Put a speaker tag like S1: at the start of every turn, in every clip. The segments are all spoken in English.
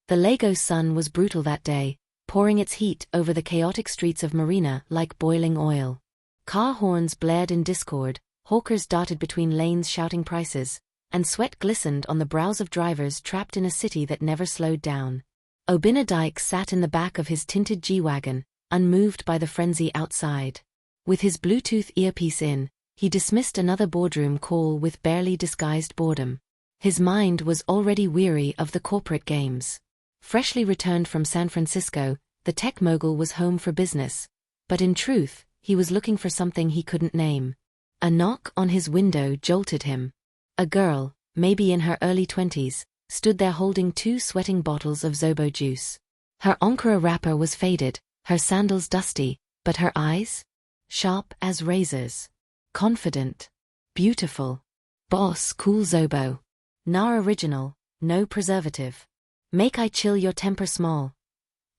S1: The Lagos sun was brutal that day, pouring its heat over the chaotic streets of Marina like boiling oil. Car horns blared in discord, hawkers darted between lanes shouting prices, and sweat glistened on the brows of drivers trapped in a city that never slowed down. Obinadike sat in the back of his tinted G-Wagon, unmoved by the frenzy outside. With his Bluetooth earpiece in, he dismissed another boardroom call with barely disguised boredom. His mind was already weary of the corporate games. Freshly returned from San Francisco, the tech mogul was home for business, but in truth, he was looking for something he couldn't name. A knock on his window jolted him. A girl, maybe in her early 20s, stood there holding 2 sweating bottles of Zobo juice. Her Ankara wrapper was faded, her sandals dusty, but her eyes? Sharp as razors. Confident. Beautiful. Boss cool Zobo. Nah original, no preservative. Make I chill your temper small,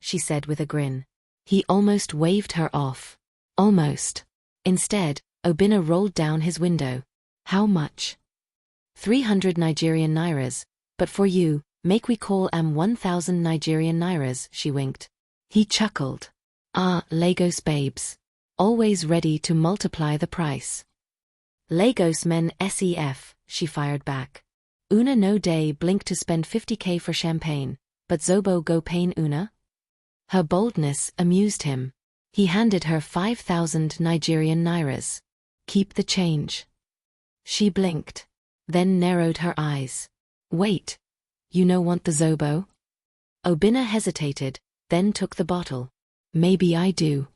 S1: she said with a grin. He almost waved her off. Almost. Instead, Obinna rolled down his window. How much? 300 Nigerian nairas, but for you, make we call 1,000 Nigerian nairas, she winked. He chuckled. Ah, Lagos babes. Always ready to multiply the price. Lagos men SEF, she fired back. Una no day blink to spend 50k for champagne, but Zobo go pain Una? Her boldness amused him. He handed her 5,000 Nigerian nairas. Keep the change. She blinked, then narrowed her eyes. Wait. You no want the Zobo? Obinna hesitated, then took the bottle. Maybe I do.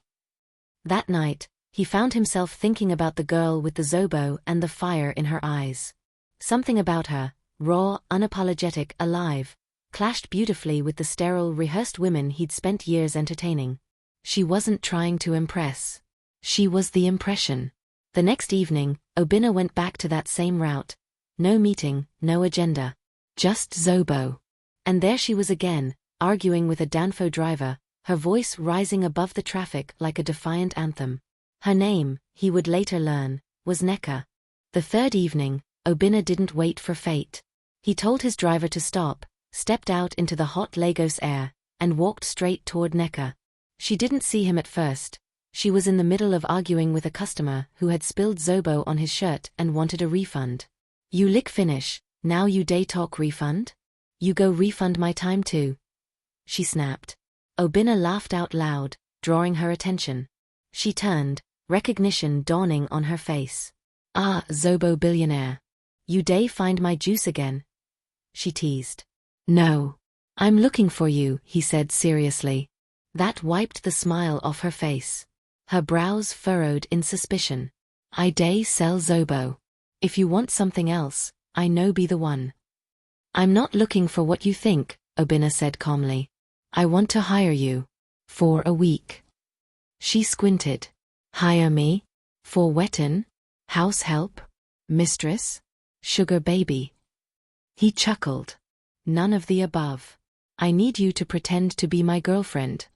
S1: That night, he found himself thinking about the girl with the Zobo and the fire in her eyes. Something about her, raw, unapologetic, alive, clashed beautifully with the sterile, rehearsed women he'd spent years entertaining. She wasn't trying to impress. She was the impression. The next evening, Obinna went back to that same route. No meeting, no agenda. Just Zobo. And there she was again, arguing with a Danfo driver, her voice rising above the traffic like a defiant anthem. Her name, he would later learn, was Neka. The third evening, Obinna didn't wait for fate. He told his driver to stop, stepped out into the hot Lagos air, and walked straight toward Neka. She didn't see him at first. She was in the middle of arguing with a customer who had spilled Zobo on his shirt and wanted a refund. You lick finish, now you day talk refund? You go refund my time too. She snapped. Obinna laughed out loud, drawing her attention. She turned, recognition dawning on her face. Ah, Zobo billionaire. You day find my juice again? She teased. No. I'm looking for you, he said seriously. That wiped the smile off her face. Her brows furrowed in suspicion. I day sell Zobo. If you want something else, I know be the one. I'm not looking for what you think, Obinna said calmly. I want to hire you. For a week. She squinted. Hire me? For wetin? House help? Mistress? Sugar baby? He chuckled. None of the above. I need you to pretend to be my girlfriend.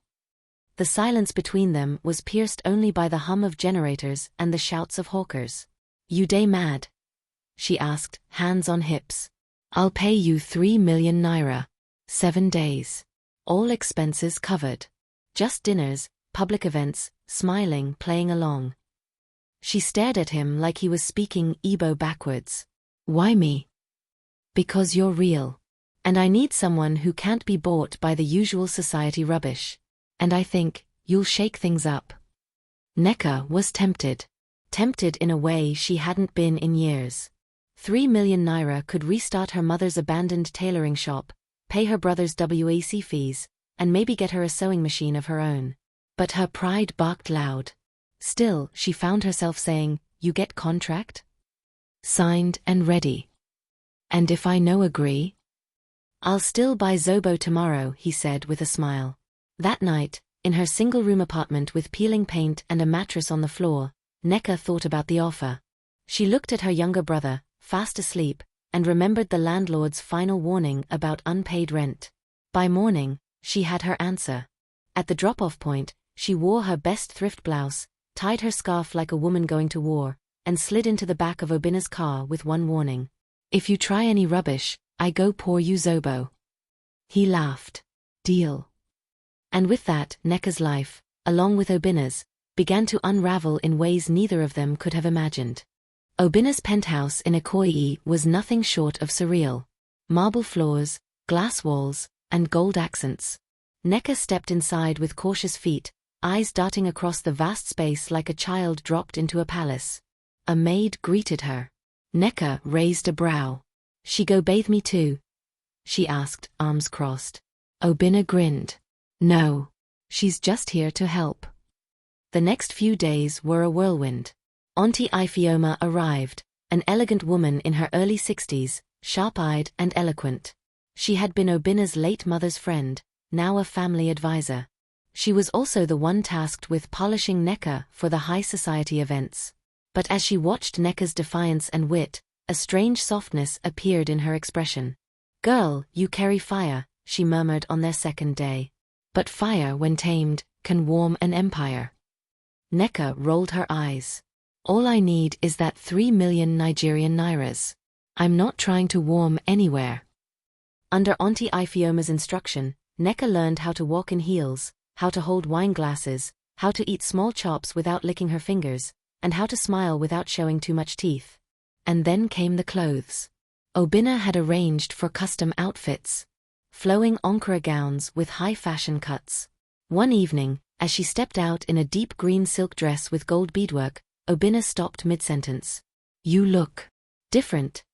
S1: The silence between them was pierced only by the hum of generators and the shouts of hawkers. You day mad? She asked, hands on hips. I'll pay you 3 million naira. 7 days. All expenses covered. Just dinners, public events, smiling, playing along. She stared at him like he was speaking Igbo backwards. Why me? Because you're real. And I need someone who can't be bought by the usual society rubbish. And I think, you'll shake things up. Neka was tempted. Tempted in a way she hadn't been in years. 3 million naira could restart her mother's abandoned tailoring shop, pay her brother's WAC fees, and maybe get her a sewing machine of her own. But her pride barked loud. Still, she found herself saying, you get contract? Signed and ready. And if I no agree? I'll still buy Zobo tomorrow, he said with a smile. That night, in her single-room apartment with peeling paint and a mattress on the floor, Neka thought about the offer. She looked at her younger brother, fast asleep, and remembered the landlord's final warning about unpaid rent. By morning, she had her answer. At the drop-off point, she wore her best thrift blouse, tied her scarf like a woman going to war, and slid into the back of Obinna's car with one warning. If you try any rubbish, I go pour you Zobo. He laughed. Deal. And with that, Neka's life, along with Obina's, began to unravel in ways neither of them could have imagined. Obina's penthouse in Ikoyi was nothing short of surreal. Marble floors, glass walls, and gold accents. Neka stepped inside with cautious feet, eyes darting across the vast space like a child dropped into a palace. A maid greeted her. Neka raised a brow. "She go bathe me too?" she asked, arms crossed. Obina grinned. "No. She's just here to help." The next few days were a whirlwind. Auntie Ifeoma arrived, an elegant woman in her early 60s, sharp-eyed and eloquent. She had been Obina's late mother's friend, now a family advisor. She was also the one tasked with polishing Neka for the high society events. But as she watched Neka's defiance and wit, a strange softness appeared in her expression. "Girl, you carry fire," she murmured on their second day. "But fire, when tamed, can warm an empire." Neka rolled her eyes. "All I need is that 3 million Nigerian nairas. I'm not trying to warm anywhere." Under Auntie Ifeoma's instruction, Neka learned how to walk in heels, how to hold wine glasses, how to eat small chops without licking her fingers, and how to smile without showing too much teeth. And then came the clothes. Obina had arranged for custom outfits. Flowing Ankara gowns with high fashion cuts. One evening, as she stepped out in a deep green silk dress with gold beadwork, Obina stopped mid-sentence. "You look different,"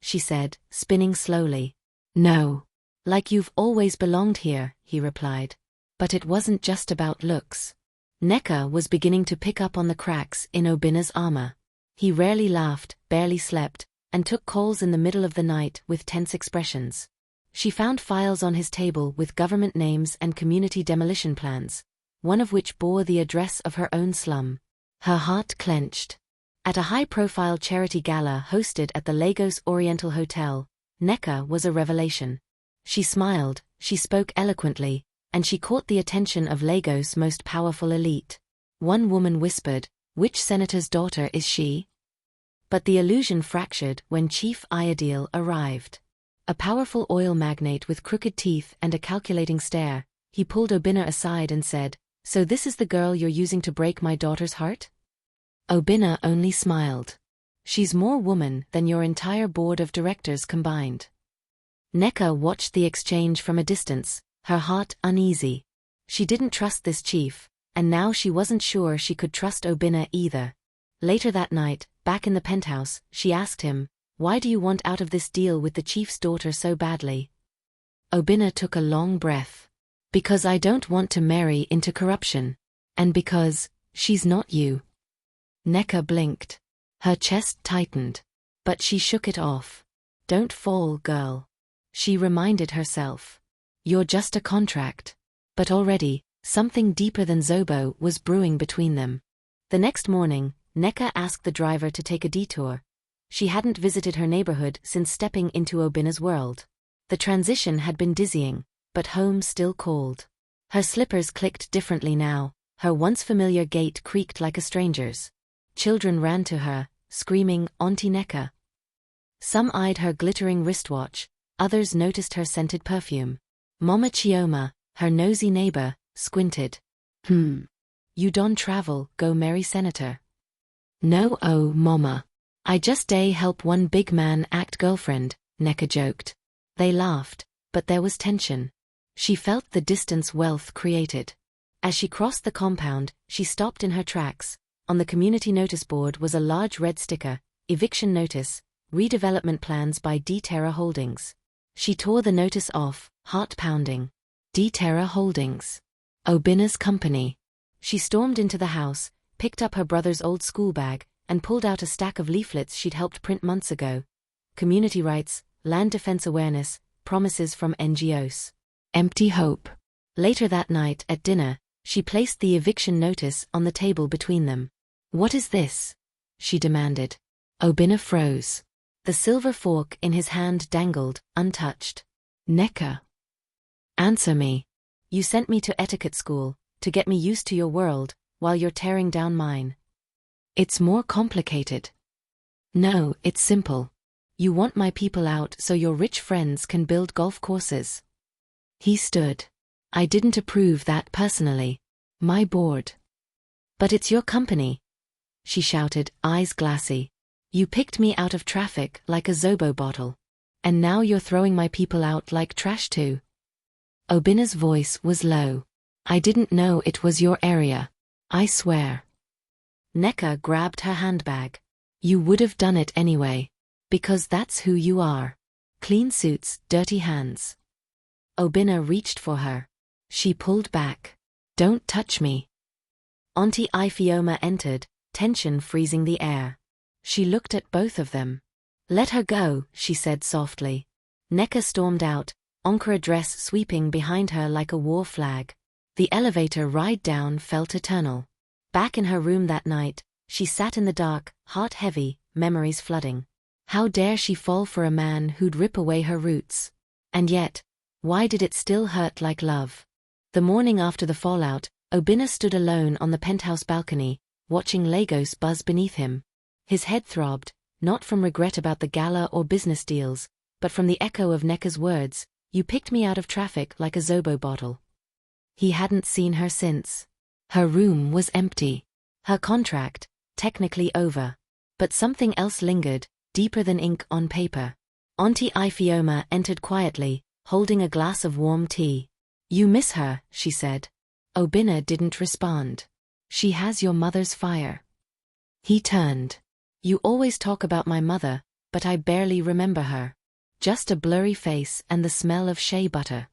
S1: she said, spinning slowly. "No. Like you've always belonged here," he replied. But it wasn't just about looks. Neka was beginning to pick up on the cracks in Obina's armor. He rarely laughed, barely slept, and took calls in the middle of the night with tense expressions. She found files on his table with government names and community demolition plans, one of which bore the address of her own slum. Her heart clenched. At a high-profile charity gala hosted at the Lagos Oriental Hotel, Neka was a revelation. She smiled, she spoke eloquently, and she caught the attention of Lagos' most powerful elite. One woman whispered, "Which senator's daughter is she?" But the illusion fractured when Chief Iadil arrived. A powerful oil magnate with crooked teeth and a calculating stare, he pulled Obina aside and said, "So this is the girl you're using to break my daughter's heart?" Obina only smiled. "She's more woman than your entire board of directors combined." Neka watched the exchange from a distance, her heart uneasy. She didn't trust this chief, and now she wasn't sure she could trust Obina either. Later that night, back in the penthouse, she asked him, "Why do you want out of this deal with the chief's daughter so badly?" Obina took a long breath. "Because I don't want to marry into corruption. And because she's not you." Neka blinked. Her chest tightened. But she shook it off. "Don't fall, girl," she reminded herself. "You're just a contract." But already, something deeper than Zobo was brewing between them. The next morning, Neka asked the driver to take a detour. She hadn't visited her neighborhood since stepping into Obina's world. The transition had been dizzying, but home still called. Her slippers clicked differently now, her once familiar gait creaked like a stranger's. Children ran to her, screaming, "Auntie Neka." Some eyed her glittering wristwatch, others noticed her scented perfume. Mama Chioma, her nosy neighbor, squinted. You don't travel, go marry senator." "No, oh, Mama. I just day help one big man act girlfriend," Neka joked. They laughed, but there was tension. She felt the distance wealth created. As she crossed the compound, she stopped in her tracks. On the community notice board was a large red sticker, "Eviction Notice, Redevelopment Plans by D-Terra Holdings." She tore the notice off, heart pounding. D-Terra Holdings. Obina's company. She stormed into the house, picked up her brother's old school bag, and pulled out a stack of leaflets she'd helped print months ago. Community rights, land defense awareness, promises from NGOs. Empty hope. Later that night, at dinner, she placed the eviction notice on the table between them. "What is this?" she demanded. Obina froze. The silver fork in his hand dangled, untouched. "Neka. Answer me. You sent me to etiquette school, to get me used to your world, while you're tearing down mine." "It's more complicated." "No, it's simple. You want my people out so your rich friends can build golf courses." He stood. I didn't approve that personally. My board. But it's your company, she shouted, eyes glassy. You picked me out of traffic like a Zobo bottle. And now you're throwing my people out like trash too. Obina's voice was low. I didn't know it was your area. I swear. Neka grabbed her handbag. You would have done it anyway. Because that's who you are. Clean suits, dirty hands. Obina reached for her. She pulled back. Don't touch me. Auntie Ifioma entered, tension freezing the air. She looked at both of them. Let her go, she said softly. Neka stormed out, Ankara dress sweeping behind her like a war flag. The elevator ride down felt eternal. Back in her room that night, she sat in the dark, heart heavy, memories flooding. How dare she fall for a man who'd rip away her roots? And yet, why did it still hurt like love? The morning after the fallout, Obina stood alone on the penthouse balcony, watching Lagos buzz beneath him. His head throbbed, not from regret about the gala or business deals, but from the echo of Neka's words, you picked me out of traffic like a Zobo bottle. He hadn't seen her since. Her room was empty. Her contract, technically over. But something else lingered, deeper than ink on paper. Auntie Ifioma entered quietly, holding a glass of warm tea. You miss her, she said. Obina didn't respond. She has your mother's fire. He turned. You always talk about my mother, but I barely remember her. Just a blurry face and the smell of shea butter.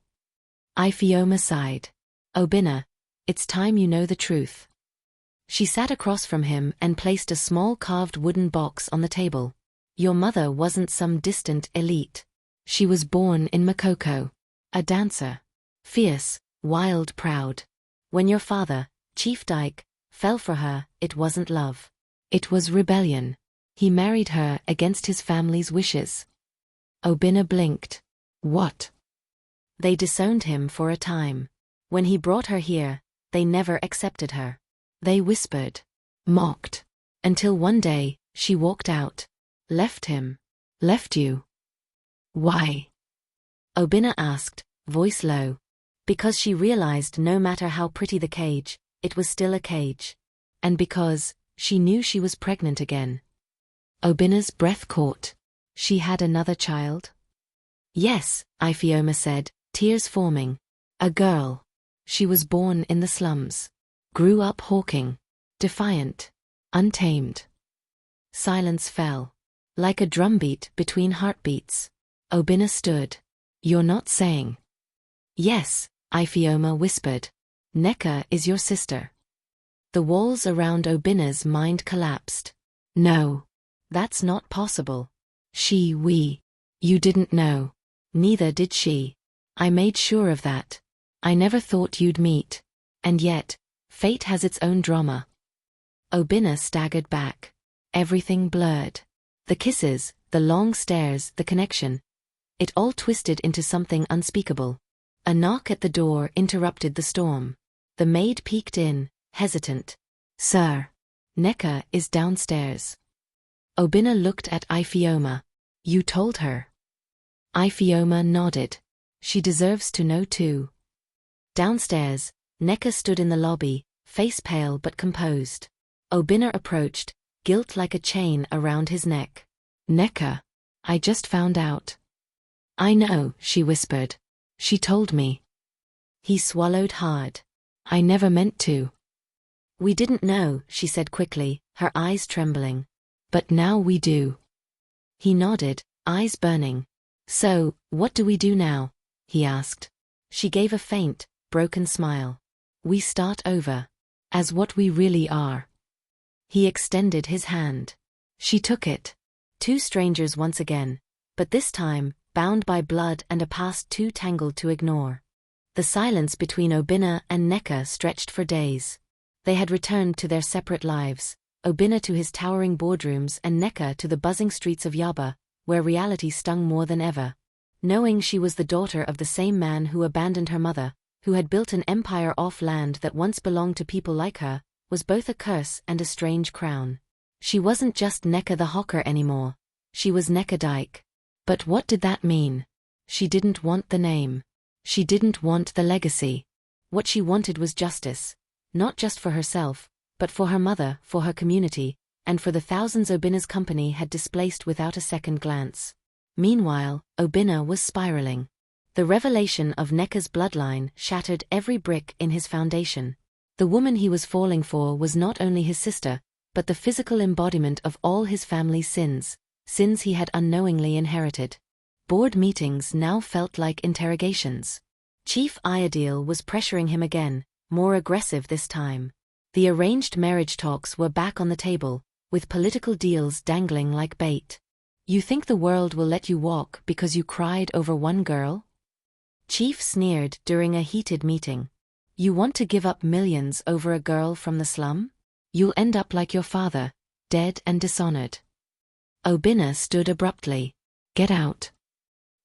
S1: Ifioma sighed. Obina, it's time you know the truth. She sat across from him and placed a small carved wooden box on the table. Your mother wasn't some distant elite. She was born in Makoko. A dancer. Fierce, wild, proud. When your father, Chief Dyke, fell for her, it wasn't love. It was rebellion. He married her against his family's wishes. Obina blinked. What? They disowned him for a time. When he brought her here, they never accepted her. They whispered. Mocked. Until one day, she walked out. Left him. Left you. Why? Obina asked, voice low. Because she realized no matter how pretty the cage, it was still a cage. And because she knew she was pregnant again. Obina's breath caught. She had another child? Yes, Ifioma said, tears forming. A girl. She was born in the slums. Grew up hawking. Defiant. Untamed. Silence fell. Like a drumbeat between heartbeats. Obina stood. You're not saying. Yes, Ifioma whispered. Neka is your sister. The walls around Obina's mind collapsed. No. That's not possible. We. You didn't know. Neither did she. I made sure of that. I never thought you'd meet. And yet, fate has its own drama. Obina staggered back. Everything blurred. The kisses, the long stares, the connection. It all twisted into something unspeakable. A knock at the door interrupted the storm. The maid peeked in, hesitant. Sir. Neka is downstairs. Obina looked at Ifioma. You told her. Ifioma nodded. She deserves to know too. Downstairs, Neka stood in the lobby, face pale but composed. Obina approached, guilt like a chain around his neck. Neka. I just found out. I know, she whispered. She told me. He swallowed hard. I never meant to. We didn't know, she said quickly, her eyes trembling. But now we do. He nodded, eyes burning. So, what do we do now? He asked. She gave a faint, broken smile. We start over. As what we really are. He extended his hand. She took it. Two strangers once again, but this time, bound by blood and a past too tangled to ignore. The silence between Obina and Neka stretched for days. They had returned to their separate lives, Obina to his towering boardrooms and Neka to the buzzing streets of Yaba, where reality stung more than ever. Knowing she was the daughter of the same man who abandoned her mother, who had built an empire off land that once belonged to people like her, was both a curse and a strange crown. She wasn't just Neka the hawker anymore. She was Neka Dyke. But what did that mean? She didn't want the name. She didn't want the legacy. What she wanted was justice. Not just for herself, but for her mother, for her community, and for the thousands Obinna's company had displaced without a second glance. Meanwhile, Obinna was spiraling. The revelation of Nneka's bloodline shattered every brick in his foundation. The woman he was falling for was not only his sister, but the physical embodiment of all his family's sins, sins he had unknowingly inherited. Board meetings now felt like interrogations. Chief Iadil was pressuring him again, more aggressive this time. The arranged marriage talks were back on the table, with political deals dangling like bait. You think the world will let you walk because you cried over one girl? Chief sneered during a heated meeting. You want to give up millions over a girl from the slum? You'll end up like your father, dead and dishonored. Obinna stood abruptly. Get out.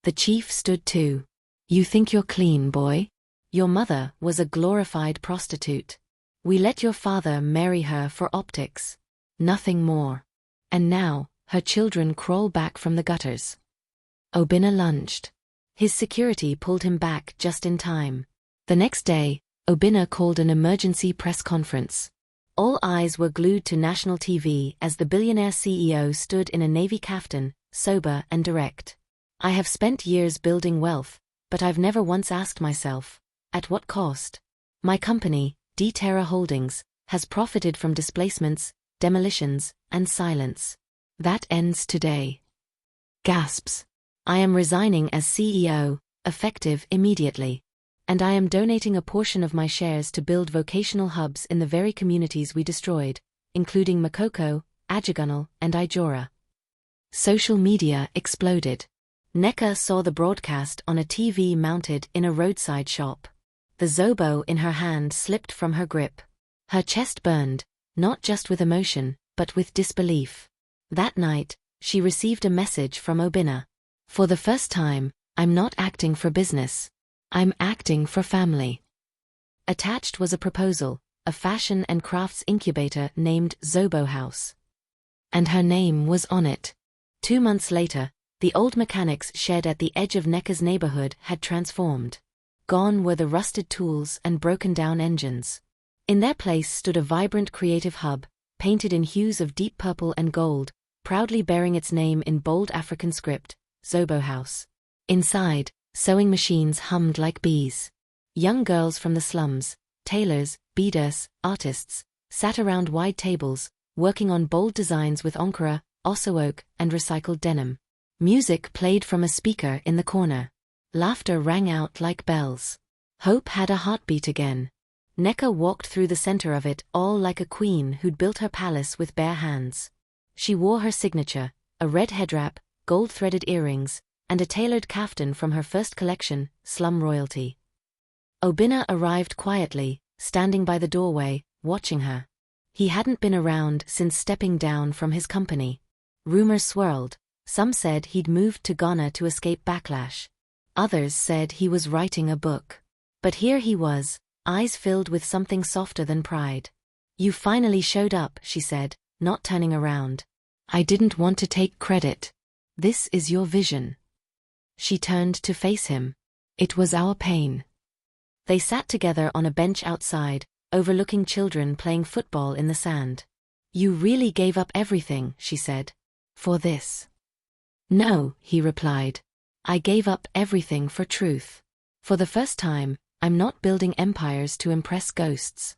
S1: The chief stood too. You think you're clean, boy? Your mother was a glorified prostitute. We let your father marry her for optics. Nothing more. And now, her children crawl back from the gutters. Obinna lunged. His security pulled him back just in time. The next day, Obinna called an emergency press conference. All eyes were glued to national TV as the billionaire CEO stood in a navy kaftan, sober and direct. I have spent years building wealth, but I've never once asked myself, at what cost? My company, D-Terra Holdings, has profited from displacements, demolitions, and silence. That ends today. Gasps. I am resigning as CEO, effective immediately. And I am donating a portion of my shares to build vocational hubs in the very communities we destroyed, including Makoko, Ajagunal, and Ijora. Social media exploded. Nneka saw the broadcast on a TV mounted in a roadside shop. The zobo in her hand slipped from her grip. Her chest burned, not just with emotion, but with disbelief. That night, she received a message from Obinna. For the first time, I'm not acting for business. I'm acting for family. Attached was a proposal, a fashion and crafts incubator named Zobo House. And her name was on it. 2 months later, the old mechanics shed at the edge of Nneka's neighborhood had transformed. Gone were the rusted tools and broken-down engines. In their place stood a vibrant creative hub, painted in hues of deep purple and gold, proudly bearing its name in bold African script, Zobo House. Inside, sewing machines hummed like bees. Young girls from the slums, tailors, beaders, artists, sat around wide tables, working on bold designs with onkara, osso oak, and recycled denim. Music played from a speaker in the corner. Laughter rang out like bells. Hope had a heartbeat again. Nneka walked through the center of it all like a queen who'd built her palace with bare hands. She wore her signature, a red headwrap, gold-threaded earrings, and a tailored kaftan from her first collection, Slum Royalty. Obinna arrived quietly, standing by the doorway, watching her. He hadn't been around since stepping down from his company. Rumors swirled. Some said he'd moved to Ghana to escape backlash. Others said he was writing a book. But here he was, eyes filled with something softer than pride. You finally showed up, she said, not turning around. I didn't want to take credit. This is your vision. She turned to face him. It was our pain. They sat together on a bench outside, overlooking children playing football in the sand. You really gave up everything, she said. For this. No, he replied. I gave up everything for truth. For the first time, I'm not building empires to impress ghosts.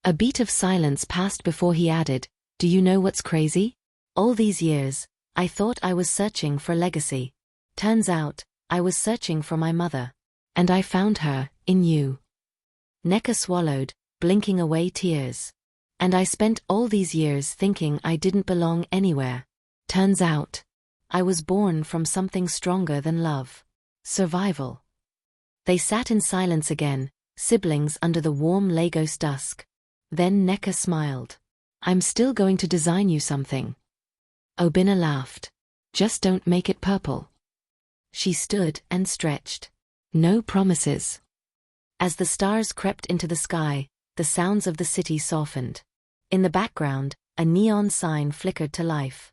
S1: A beat of silence passed before he added, do you know what's crazy? All these years, I thought I was searching for legacy. Turns out, I was searching for my mother. And I found her, in you. Nneka swallowed, blinking away tears. And I spent all these years thinking I didn't belong anywhere. Turns out, I was born from something stronger than love. Survival. They sat in silence again, siblings under the warm Lagos dusk. Then Nneka smiled. I'm still going to design you something. Obinna laughed. Just don't make it purple. She stood and stretched. No promises. As the stars crept into the sky, the sounds of the city softened. In the background, a neon sign flickered to life.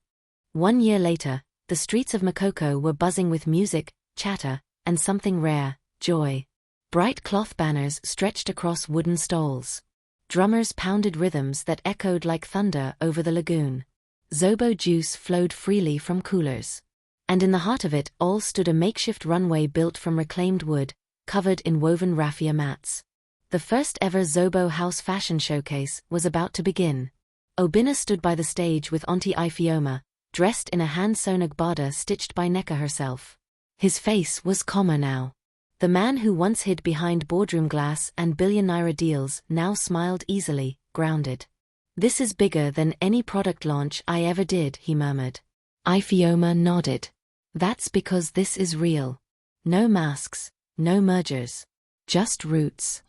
S1: 1 year later, the streets of Makoko were buzzing with music, chatter, and something rare, joy. Bright cloth banners stretched across wooden stalls. Drummers pounded rhythms that echoed like thunder over the lagoon. Zobo juice flowed freely from coolers. And in the heart of it all stood a makeshift runway built from reclaimed wood, covered in woven raffia mats. The first ever Zobo House fashion showcase was about to begin. Obinna stood by the stage with Auntie Ifioma, dressed in a hand-sewn agbada stitched by Nneka herself. His face was calmer now. The man who once hid behind boardroom glass and billion-naira deals now smiled easily, grounded. "This is bigger than any product launch I ever did," he murmured. Ifioma nodded. "That's because this is real. No masks, no mergers. Just roots."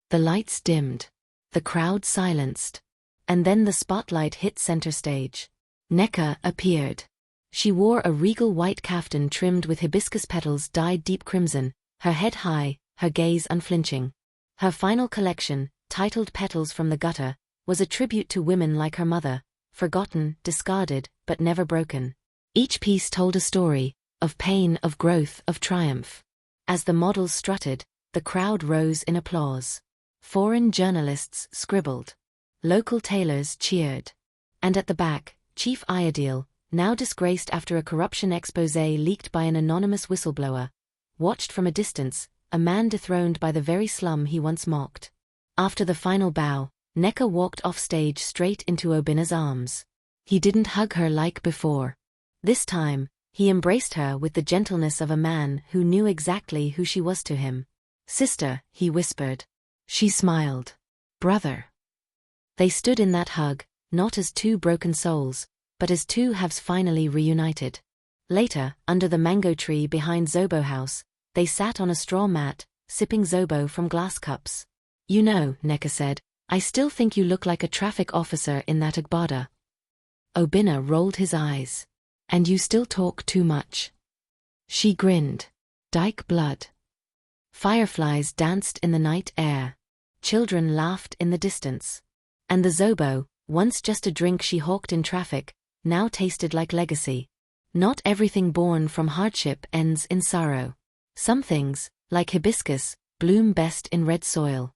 S1: The lights dimmed. The crowd silenced. And then the spotlight hit center stage. Nneka appeared. She wore a regal white kaftan trimmed with hibiscus petals dyed deep crimson, her head high, her gaze unflinching. Her final collection, titled Petals from the Gutter, was a tribute to women like her mother, forgotten, discarded, but never broken. Each piece told a story, of pain, of growth, of triumph. As the models strutted, the crowd rose in applause. Foreign journalists scribbled. Local tailors cheered. And at the back, Chief Iadil, now disgraced after a corruption exposé leaked by an anonymous whistleblower, watched from a distance, a man dethroned by the very slum he once mocked. After the final bow, Nneka walked off stage straight into Obinna's arms. He didn't hug her like before. This time, he embraced her with the gentleness of a man who knew exactly who she was to him. "Sister," he whispered. She smiled. "Brother." They stood in that hug, not as two broken souls, but as two halves finally reunited. Later, under the mango tree behind Zobo House, they sat on a straw mat, sipping Zobo from glass cups. "You know," Nneka said, "I still think you look like a traffic officer in that agbada." Obinna rolled his eyes. "And you still talk too much." She grinned. "Dyke blood." Fireflies danced in the night air. Children laughed in the distance. And the Zobo, once just a drink she hawked in traffic, now tasted like legacy. Not everything born from hardship ends in sorrow. Some things, like hibiscus, bloom best in red soil.